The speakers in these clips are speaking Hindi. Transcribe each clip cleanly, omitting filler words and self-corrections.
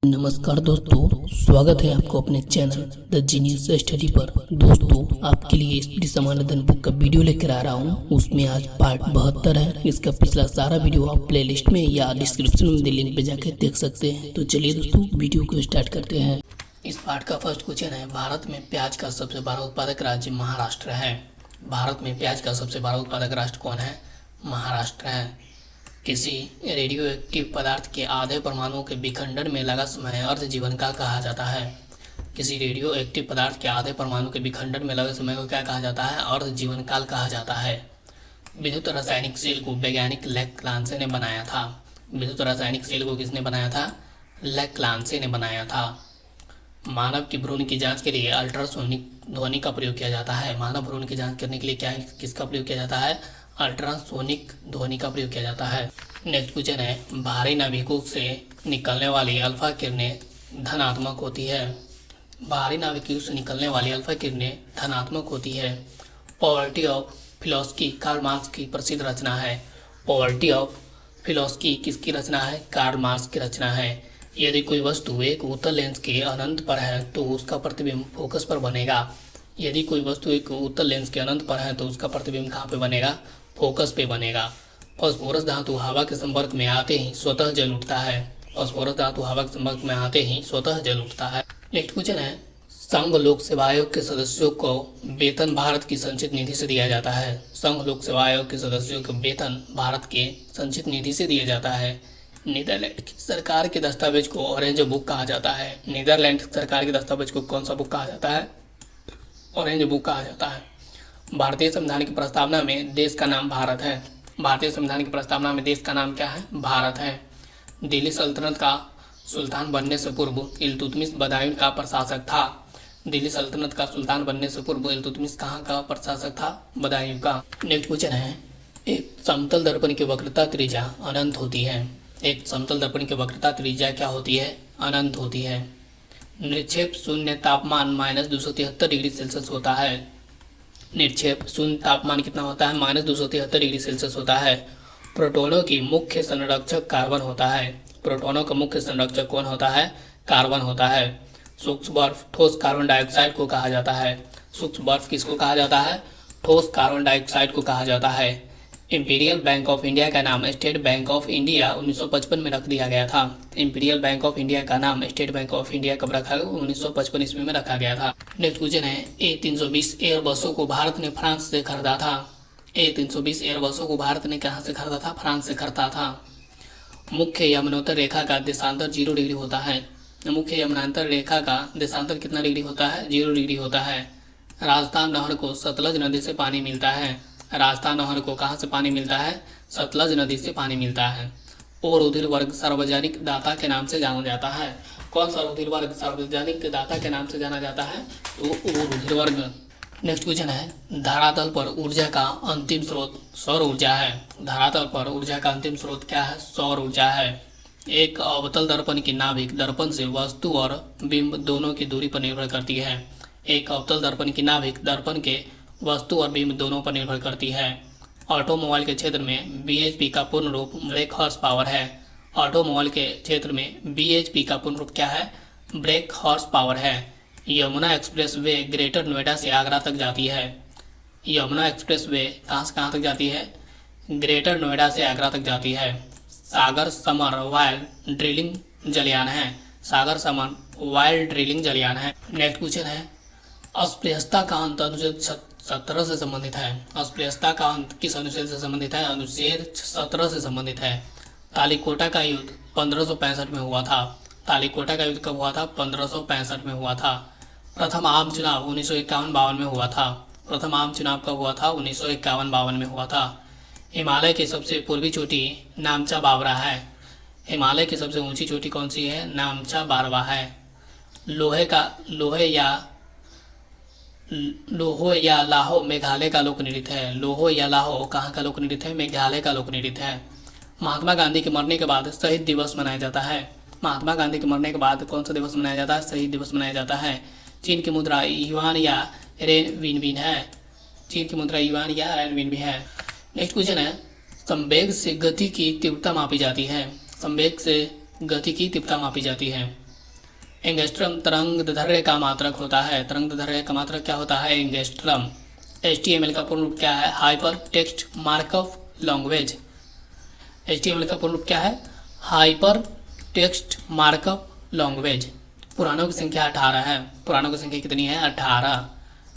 नमस्कार दोस्तों, स्वागत है आपको अपने चैनल द जीनियस स्टडी पर। दोस्तों, आपके लिए स्पीड समाधान बुक का वीडियो लेकर आ रहा हूँ। उसमें आज पार्ट 72 है। इसका पिछला सारा वीडियो आप प्लेलिस्ट में या डिस्क्रिप्शन में लिंक पे जाकर देख सकते हैं। तो चलिए दोस्तों, वीडियो को स्टार्ट करते हैं। इस पार्ट का फर्स्ट क्वेश्चन है, भारत में प्याज का सबसे बड़ा उत्पादक राज्य महाराष्ट्र है। भारत में प्याज का सबसे बड़ा उत्पादक राष्ट्र कौन है? महाराष्ट्र है। किसी रेडियो एक्टिव पदार्थ के आधे परमाणुओं के विखंडन में लगा समय अर्ध जीवन काल कहा जाता है। किसी रेडियो एक्टिव पदार्थ के आधे परमाणु के विखंडन में लगे समय को क्या कहा जाता है? अर्ध जीवन काल कहा जाता है। विद्युत रासायनिक सेल को वैज्ञानिक लेक्लांसे ने बनाया था। विद्युत रासायनिक सेल को किसने बनाया था? लेक्लांसे ने बनाया था। मानव की भ्रूण की जांच के लिए अल्ट्रासोनिक ध्वनि का प्रयोग किया जाता है। मानव भ्रूण की जांच करने के लिए किसका प्रयोग किया जाता है? अल्ट्रासोनिक ध्वनि का प्रयोग किया जाता है। नेक्स्ट क्वेश्चन है, भारी नाभिकों से निकलने वाली अल्फा किरणें धनात्मक होती है। भारी नाभिकों से निकलने वाली अल्फा किरणें धनात्मक होती है। Poverty of philosophy Karl Marx की प्रसिद्ध रचना है। पॉवर्टी ऑफ फिलॉसफी किसकी रचना है? कार्ल मार्क्स की रचना है। यदि कोई वस्तु एक उत्तल लेंस के अनंत पर है तो उसका प्रतिबिंब फोकस पर बनेगा। यदि कोई वस्तु एक उत्तल लेंस के अनंत पर है तो उसका प्रतिबिंब कहाँ पे बनेगा? फोकस पे बनेगा। फास्फोरस धातु हवा के संपर्क में आते ही स्वतः जल उठता है। फास्फोरस धातु हवा के संपर्क में आते ही स्वतः जल उठता है। नेक्स्ट क्वेश्चन है, संघ लोक सेवा आयोग के सदस्यों को वेतन भारत की संचित निधि से दिया जाता है। संघ लोक सेवा आयोग के सदस्यों को वेतन भारत के संचित निधि से दिया जाता है। नीदरलैंड की सरकार के दस्तावेज को ऑरेंज बुक कहा जाता है। नीदरलैंड सरकार के दस्तावेज को कौन सा बुक कहा जाता है? ऑरेंज बुक कहा जाता है। भारतीय संविधान की प्रस्तावना में देश का नाम भारत है। भारतीय संविधान की प्रस्तावना में देश का नाम क्या है? भारत है। दिल्ली सल्तनत का सुल्तान बनने से पूर्व इल्तुतमिश बदायूं का प्रशासक था। दिल्ली सल्तनत का सुल्तान बनने से पूर्व इल्तुतमिश कहाँ का प्रशासक था? बदायूं का। नेक्स्ट क्वेश्चन है, एक समतल दर्पण की वक्रता त्रिज्या अनंत होती है। एक समतल दर्पण की वक्रता त्रिज्या क्या होती है? अनंत होती है। निक्षेप शून्य तापमान -273 डिग्री सेल्सियस होता है। निक्षेप शून्य तापमान कितना होता है? -273 डिग्री सेल्सियस होता है। प्रोटॉनों की मुख्य संरक्षक कार्बन होता है। प्रोटॉनों का मुख्य संरक्षक कौन होता है? कार्बन होता है। सूक्ष्म बर्फ ठोस कार्बन डाइऑक्साइड को कहा जाता है। सूक्ष्म बर्फ किसको कहा जाता है? ठोस कार्बन डाइऑक्साइड को कहा जाता है। इंपीरियल बैंक ऑफ इंडिया का नाम स्टेट बैंक ऑफ इंडिया 1955 में रख दिया गया था। इंपीरियल बैंक ऑफ इंडिया का नाम स्टेट बैंक ऑफ इंडिया कब रखा गया? 1955 ईस्वी में रखा गया था। नेक्स्ट क्वेश्चन है, A320 एयर बसों को भारत ने फ्रांस से खरीदा था। A320 एयर बसों को भारत ने कहाँ से खरीदा था? फ्रांस से खरीदा था। मुख्य यमुनोत्तर रेखा का देशांतर 0 डिग्री होता है। मुख्य यमुनांतर रेखा का देशांतर कितना डिग्री होता है? 0 डिग्री होता है। राजस्थान नहर को सतलज नदी से पानी मिलता है। राजस्थान नहर को कहाँ से पानी मिलता है? सतलज नदी से पानी मिलता है। और रुधिर वर्ग सार्वजनिक दाता के नाम से जाना जाता है। कौन सा रुधिर वर्ग सार्वजनिक दाता के नाम से जाना जाता है? तो वो रुधिर वर्ग। नेक्स्ट क्वेश्चन है, धरातल पर ऊर्जा का अंतिम स्रोत सौर ऊर्जा है। धरातल पर ऊर्जा का अंतिम स्रोत क्या है? सौर ऊर्जा है। एक अवतल दर्पण की नाभिक दर्पण से वस्तु और बिंब दोनों की दूरी पर निर्भर करती है। एक अवतल दर्पण की नाभिक दर्पण के वस्तु और बिंब दोनों पर निर्भर करती है। ऑटोमोबाइल के क्षेत्र में BHP का पूर्ण रूप ब्रेक हॉर्स पावर है। ऑटोमोबाइल के क्षेत्र में BHP का पूर्ण रूप क्या है? ब्रेक हॉर्स पावर है। Yamuna express way greater Noida से आगरा तक जाती है। यमुना एक्सप्रेस वे कहाँ से कहाँ तक जाती है? ग्रेटर नोएडा से आगरा तक जाती है। सागर समर वाइल्ड ड्रिलिंग जलयान है। सागर समर वाइल्ड ड्रिलिंग जलयान है। नेक्स्ट क्वेश्चन है, अस्पृश्यता का अंत अनुच्छेद 17 से संबंधित है। अस्पृश्यता का अंत किस अनुच्छेद से संबंधित है? अनुच्छेद 17 से संबंधित है। तालीकोटा का युद्ध 1565 में हुआ था। तालीकोटा का युद्ध कब हुआ था? 1565 में हुआ था। प्रथम आम चुनाव 1951-52 में हुआ था। प्रथम आम चुनाव कब हुआ था? 1951-52 में हुआ था। हिमालय की सबसे पूर्वी चोटी नामचा बावरा है। हिमालय की सबसे ऊंची चोटी कौन सी है? नामचा बारवा है। लोहो या लाहो मेघालय का लोक नृत्य है। लोहो या लाहो कहाँ का लोक नृत्य है? मेघालय का लोक नृत्य है। महात्मा गांधी के मरने के बाद शहीद दिवस मनाया जाता है। महात्मा गांधी के मरने के बाद कौन सा दिवस मनाया जाता है? शहीद दिवस मनाया जाता है। चीन की मुद्रा युआन या रेनविनबिन है। चीन की मुद्रा युआन या रेनविनबिन है। नेक्स्ट क्वेश्चन है, संवेग से गति की तीव्रता मापी जाती है। संवेग से गति की तीव्रता मापी जाती है। एंगस्ट्रम तरंग दैर्ध्य का मात्रक होता है। तरंग दैर्ध्य का मात्रक क्या होता है? एंगस्ट्रम। HTML का पूर्ण रूप क्या है? Hyper text markup language. HTML का पूर्ण रूप क्या है? Hyper text markup language. पुराणों की संख्या 18 है। पुराणों की संख्या कितनी है? 18।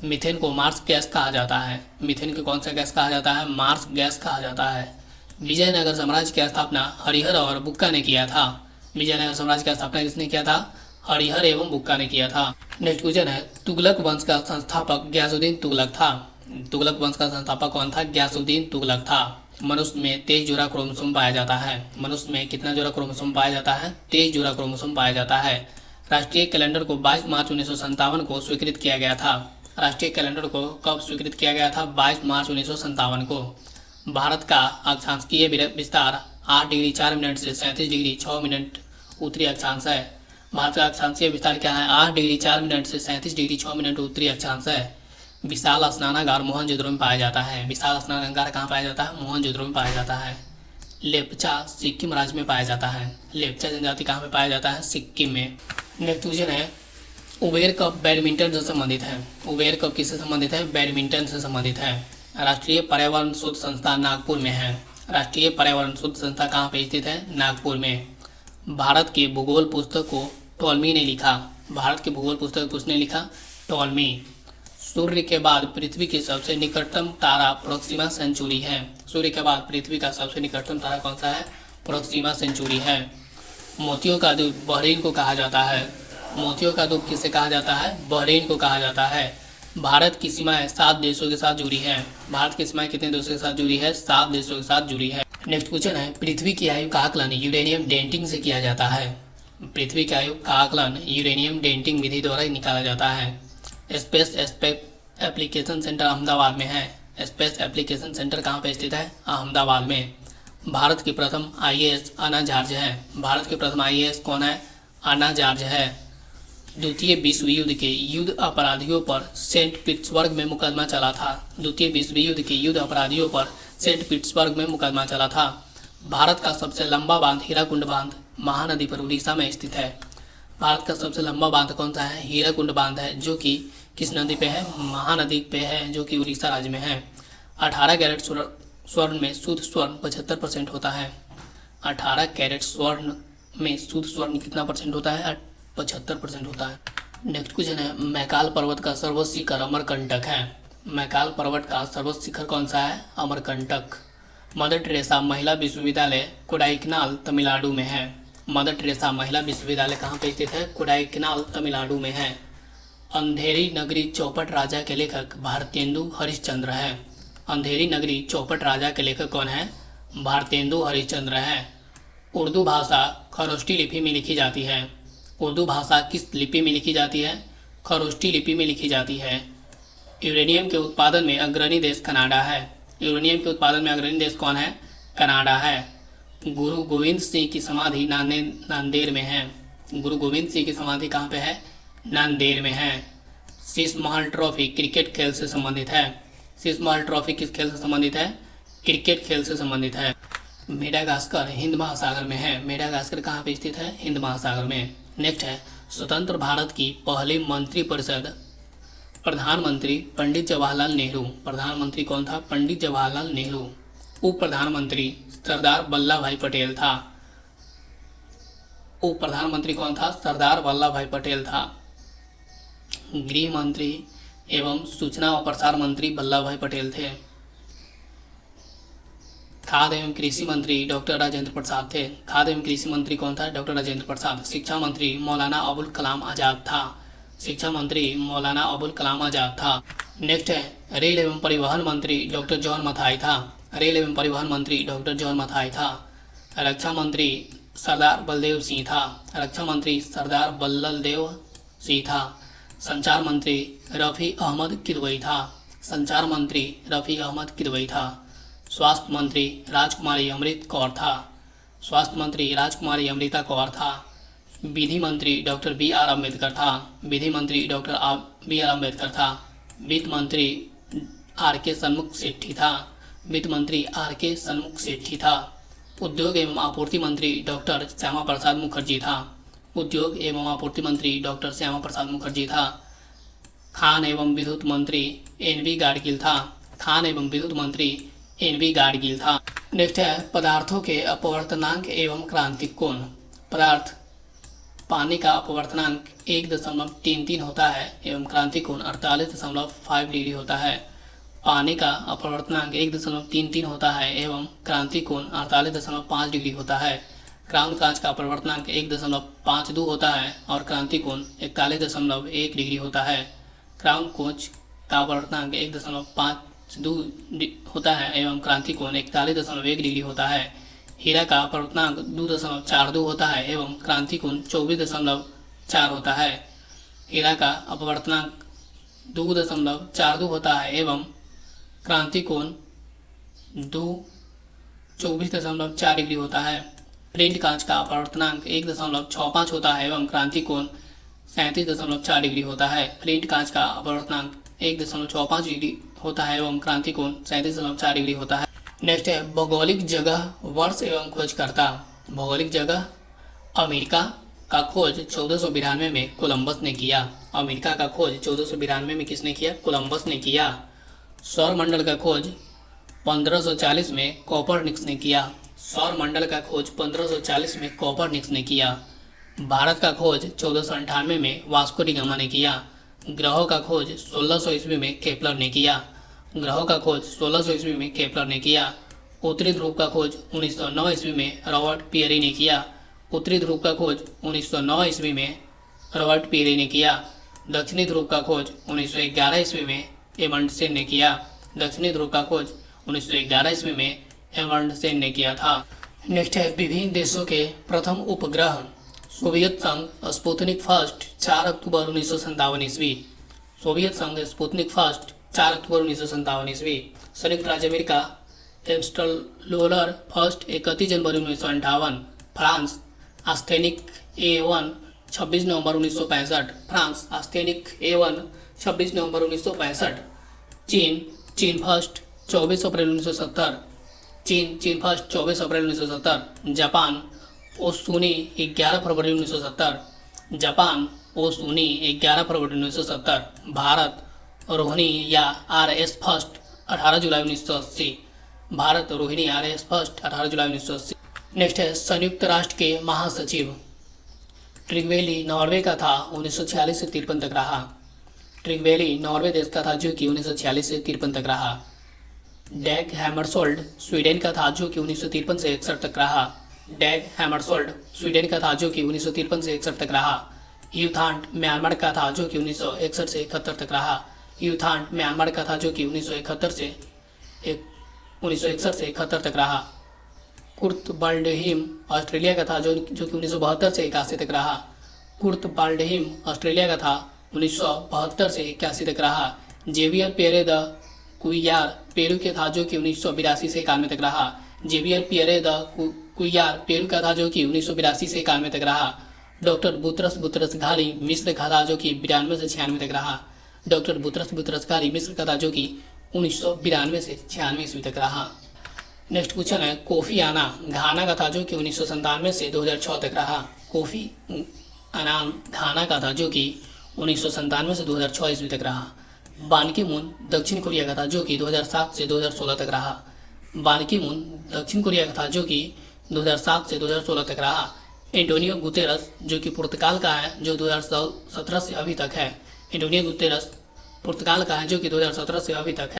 मीथेन को मार्स गैस कहा जाता है। मीथेन को कौन सा गैस कहा जाता है? मार्स गैस कहा जाता है। विजयनगर साम्राज्य की स्थापना हरिहर और बुक्का ने किया था। विजयनगर साम्राज्य की स्थापना किसने किया था? हरिहर एवं बुक्का ने किया था। नेक्स्ट क्वेश्चन है, तुगलक वंश का संस्थापक ग्यासुद्दीन तुगलक था। तुगलक वंश का संस्थापक कौन था? ग्यासुद्दीन तुगलक था। मनुष्य में 23 जोड़ा क्रोमोसोम पाया जाता है। मनुष्य में कितना जोड़ा क्रोमोसोम पाया जाता है? 23 जोड़ा क्रोमोसोम पाया जाता है। राष्ट्रीय कैलेंडर को 22 मार्च 1957 को स्वीकृत किया गया था। राष्ट्रीय कैलेंडर को कब स्वीकृत किया गया था? 22 मार्च 1957 को। भारत का अक्षांशीय विस्तार 8 डिग्री 4 मिनट से 37 डिग्री 6 मिनट उत्तरी अक्षांश है। भारत का अक्षांशीय विस्तार क्या है? 8 डिग्री 4 मिनट से 37 डिग्री 6 मिनट उत्तरी अक्षांश है। विशाल स्नानागार मोहनजोदड़ो में पाया जाता है। विशाल स्नानागार कहाँ पाया जाता है? मोहनजोदड़ो में पाया जाता है। लेप्चा सिक्किम राज्य में पाया जाता है। लेप्चा जनजाति कहाँ पे पाया जाता है? सिक्किम में। नेक्स्ट क्वेश्चन है, उबेर कप बैडमिंटन से संबंधित है। उबेर कप किससे संबंधित है? बैडमिंटन से संबंधित है। राष्ट्रीय पर्यावरण शोध संस्थान नागपुर में है। राष्ट्रीय पर्यावरण शोध संस्था कहाँ पे स्थित है? नागपुर में। भारत के भूगोल पुस्तक को टॉलमी ने लिखा। भारत के भूगोल पुस्तक किसने लिखा? टॉलमी। सूर्य के बाद पृथ्वी के सबसे निकटतम तारा प्रोक्सिमा सेंचुरी है। सूर्य के बाद पृथ्वी का सबसे निकटतम तारा कौन सा है? प्रोक्सिमा सेंचुरी है। मोतियों का दूध बहरीन को कहा जाता है। मोतियों का दूध किसे कहा जाता है? बहरीन को कहा जाता है। भारत की सीमाएं 7 देशों के साथ जुड़ी है। भारत की सीमाएं कितने देशों के साथ जुड़ी है? 7 देशों के साथ जुड़ी है। नेक्स्ट क्वेश्चन है, पृथ्वी की आयु का आकलन यूरेनियम डेंटिंग से किया जाता है। पृथ्वी की आयु का आकलन यूरेनियम डेंटिंग विधि द्वारा निकाला जाता है। स्पेस एप्लीकेशन सेंटर अहमदाबाद में है। स्पेस एप्लीकेशन सेंटर कहाँ पे स्थित है? अहमदाबाद में। भारत की प्रथम IAS अन्ना जॉर्ज है। भारत के प्रथम IAS कौन है? अन्ना जॉर्ज है। द्वितीय विश्व युद्ध के युद्ध अपराधियों पर सेंट पीटर्सबर्ग में मुकदमा चला था। द्वितीय विश्व युद्ध के युद्ध अपराधियों पर सेंट पीटर्सबर्ग में मुकदमा चला था। भारत का सबसे लंबा बांध हीराकुंड बांध महानदी पर उड़ीसा में स्थित है। भारत का सबसे लंबा बांध कौन सा है? हीराकुंड बांध है, जो कि किस नदी पे है? महानदी पे है, जो कि उड़ीसा राज्य में है। 18 कैरेट स्वर्ण में शुद्ध स्वर्ण 75% होता है। 18 कैरेट स्वर्ण में शुद्ध स्वर्ण कितना परसेंट होता है? 75% होता है। नेक्स्ट क्वेश्चन है, मैकाल पर्वत का सर्वोच्च शिखर अमरकंटक है। मैकाल पर्वत का सर्वोच्च शिखर कौन सा है? अमरकंटक। मदर टेरेसा महिला विश्वविद्यालय कोडाईकनाल तमिलनाडु में है। मदर टेरेसा महिला विश्वविद्यालय कहाँ पे स्थित है? कोडाईकनाल तमिलनाडु में है। अंधेरी नगरी चौपट राजा के लेखक भारतेंदु हरिश्चंद्र है। अंधेरी नगरी चौपट राजा के लेखक कौन है? भारतेंदु हरिश्चंद्र है। उर्दू भाषा खरोष्टी लिपि में लिखी जाती है। उर्दू भाषा किस लिपि में लिखी जाती है? खरोष्टी लिपि में लिखी जाती है। यूरेनियम के उत्पादन में अग्रणी देश कनाडा है। यूरेनियम के उत्पादन में अग्रणी देश कौन है? कनाडा है। गुरु गोविंद सिंह की समाधि नांदेड़ में है। गुरु गोविंद सिंह की समाधि कहाँ पे है? नांदेड़ में है। शीश महल ट्रॉफी क्रिकेट खेल से संबंधित है। शीश महल ट्रॉफी किस खेल से संबंधित है? क्रिकेट खेल से संबंधित है। मेडागास्कर हिंद महासागर में है। मेडागास्कर कहाँ पे स्थित है? हिंद महासागर में। नेक्स्ट है, स्वतंत्र भारत की पहली मंत्रिपरिषद प्रधानमंत्री पंडित जवाहरलाल नेहरू। प्रधानमंत्री कौन था? पंडित जवाहरलाल नेहरू। उप प्रधानमंत्री सरदार वल्लभ भाई पटेल था। उप प्रधानमंत्री कौन था? सरदार वल्लभ भाई पटेल था। गृह मंत्री एवं सूचना व प्रसारण मंत्री वल्लभ भाई पटेल थे। खाद्य एवं कृषि मंत्री डॉक्टर राजेंद्र प्रसाद थे। खाद्य एवं कृषि मंत्री कौन था? डॉक्टर राजेंद्र प्रसाद। शिक्षा मंत्री मौलाना अबुल कलाम आजाद था। शिक्षा मंत्री मौलाना अबुल कलाम आजाद था। नेक्स्ट है, रेल एवं परिवहन मंत्री डॉक्टर जॉन मथाई था। रेल एवं परिवहन मंत्री डॉक्टर जॉन मथाई था। रक्षा मंत्री सरदार बलदेव सिंह था। रक्षा मंत्री सरदार बल्लदेव सिंह था। संचार मंत्री रफ़ी अहमद किदवई था। संचार मंत्री रफ़ी अहमद किदवई था। स्वास्थ्य मंत्री राजकुमारी अमृत कौर था। स्वास्थ्य मंत्री राजकुमारी अमृता कौर था। विधि मंत्री डॉक्टर BR अम्बेडकर था। विधि मंत्री डॉक्टर BR अम्बेडकर था। वित्त मंत्री RK सन्मुख सेठी था। वित्त मंत्री RK सन्मुख सेठी था। उद्योग एवं आपूर्ति मंत्री डॉक्टर श्यामा प्रसाद मुखर्जी था। उद्योग एवं आपूर्ति मंत्री डॉक्टर श्यामा प्रसाद मुखर्जी था। खान एवं विद्युत मंत्री एन.वी. गाडगिल था। खान एवं विद्युत मंत्री एन.वी. गाडगिल था। नेक्स्ट है पदार्थों के अपवर्तनांक एवं क्रांतिक कोण। पदार्थ पानी का अपवर्तनांक 1.33 होता है एवं क्रांतिक कोण 48.5 डिग्री होता है। पानी का अपवर्तनांक 1.33 होता है एवं क्रांतिक कोण 48.5 डिग्री होता है। क्राउन कांच का अपवर्तनांक 1.52 होता है और क्रांतिक कोण 41.1 डिग्री होता है। क्राउन कांच का अपवर्तनांक 1.52 होता है एवं क्रांतिक कोण 41.1 डिग्री होता है। हीरा का अपवर्तनांक 2.42 होता है एवं क्रांतिक कोण 24.4 होता है। हीरा का अपवर्तनांक 2.42 होता है एवं क्रांतिक कोण 24.4 डिग्री होता है। फ्लिंट कांच का अपवर्तनांक 1.65 होता है एवं क्रांतिक कोण 37.4 डिग्री होता है। फ्लिंट कांच का अपवर्तनांक 1.65 डिग्री होता है एवं क्रांतिक कोण 37.4 डिग्री होता है। नेक्स्ट है भौगोलिक जगह, वर्ष एवं खोजकर्ता। भौगोलिक जगह अमेरिका का खोज 1492 में कोलंबस ने किया। अमेरिका का खोज 1492 में किसने किया? कोलंबस ने किया। सौर मंडल का खोज 1540 में कोपरनिकस ने किया। सौर मंडल का खोज 1540 में कोपरनिकस ने किया। भारत का खोज 1498 में वास्को डी गामा ने किया। ग्रहों का खोज 1600 ईस्वी में केपलर ने किया। ग्रहों का खोज 1600 ईस्वी में केपलर ने किया। उत्तरी ध्रुव का खोज 1909 ईस्वी में रॉबर्ट पियरी ने किया। उत्तरी ध्रुव का खोज 1909 ईस्वी में रॉबर्ट पियरी ने किया। दक्षिणी ध्रुव का खोज 1911 ईस्वी में एमंडसेन ने किया। दक्षिणी ध्रुव का खोज 1911 ईस्वी में एमंडसेन ने किया था। नेक्स्ट है विभिन्न देशों के प्रथम उपग्रह। सोवियत संघ स्पुतनिक फर्स्ट 4 अक्टूबर 1957 ईस्वी। सोवियत संघ स्पुतनिक फर्स्ट 4 अक्टूबर 1957 ईस्वी। संयुक्त राज्य अमेरिका एम्स्टलोलर फर्स्ट 31 जनवरी 1958। फ्रांस आस्थेनिक A1 26 नवंबर 1965। फ्रांस आस्थेनिक A1 26 नवंबर 1965। चीन फर्स्ट 24 अप्रैल 1970। चीन फर्स्ट 24 अप्रैल 1970। जापान ओसुनी 11 फरवरी 1970। जापान ओसुनी 11 फरवरी 1970। भारत रोहिणी या RS फर्स्ट 18 जुलाई 1980। भारत रोहिणी RS फर्स्ट 18 जुलाई 1980। नेक्स्ट है संयुक्त राष्ट्र के महासचिव। ट्रिगवेली नॉर्वे का था, 1946 से 53 तक रहा। ट्रिगवेली नॉर्वे देश का था जो कि 1946 से 53 तक रहा। डैग हैमरसोल्ड स्वीडन का था जो कि 1953 से 61 तक रहा। डैग हैमरसोल्ड स्वीडन का था जो कि 1953 से 61 तक रहा। यूथांड म्यांमार का था जो कि 1961 से 71 तक रहा। यूथांड म्यांमार का था जो कि 1961 से 71 तक रहा। कुर्त बाल्डहिम ऑस्ट्रेलिया का था जो कि 1972 से 81 तक रहा। कुर्त बाल्डहिम ऑस्ट्रेलिया का था 1972 से 81 तक रहा। जेवियर पियरे द कुइयार पेरू के था जो कि 1982 से 91 तक रहा। जेवियर पियरे द कुइयार पेरू का था जो कि 1982 से 91 तक रहा। डॉक्टर बुतरस घारी मिस्र का था जो कि 92 से 96 तक रहा। डॉक्टर बुतरस घारी मिस्र का था जो कि 1992 से 96 ईस्वी तक रहा। नेक्स्ट क्वेश्चन है कोफी आना घाना का था जो कि 1997 से 2006 तक रहा। कोफी अनान घाना का था जो कि 1997 से 2006 ईस्वी तक रहा। बान की मून दक्षिण कोरिया का था जो कि 2007 से 2016 तक रहा। बान की मून दक्षिण कोरिया का था जो कि 2007 से 2016 तक रहा। एंटोनियो गुतेरस जो कि पुर्तगाल का है जो 2017 से अभी तक है। एंटोनियो गुतेरस पुर्तगाल का है जो कि 2017 से अभी तक है।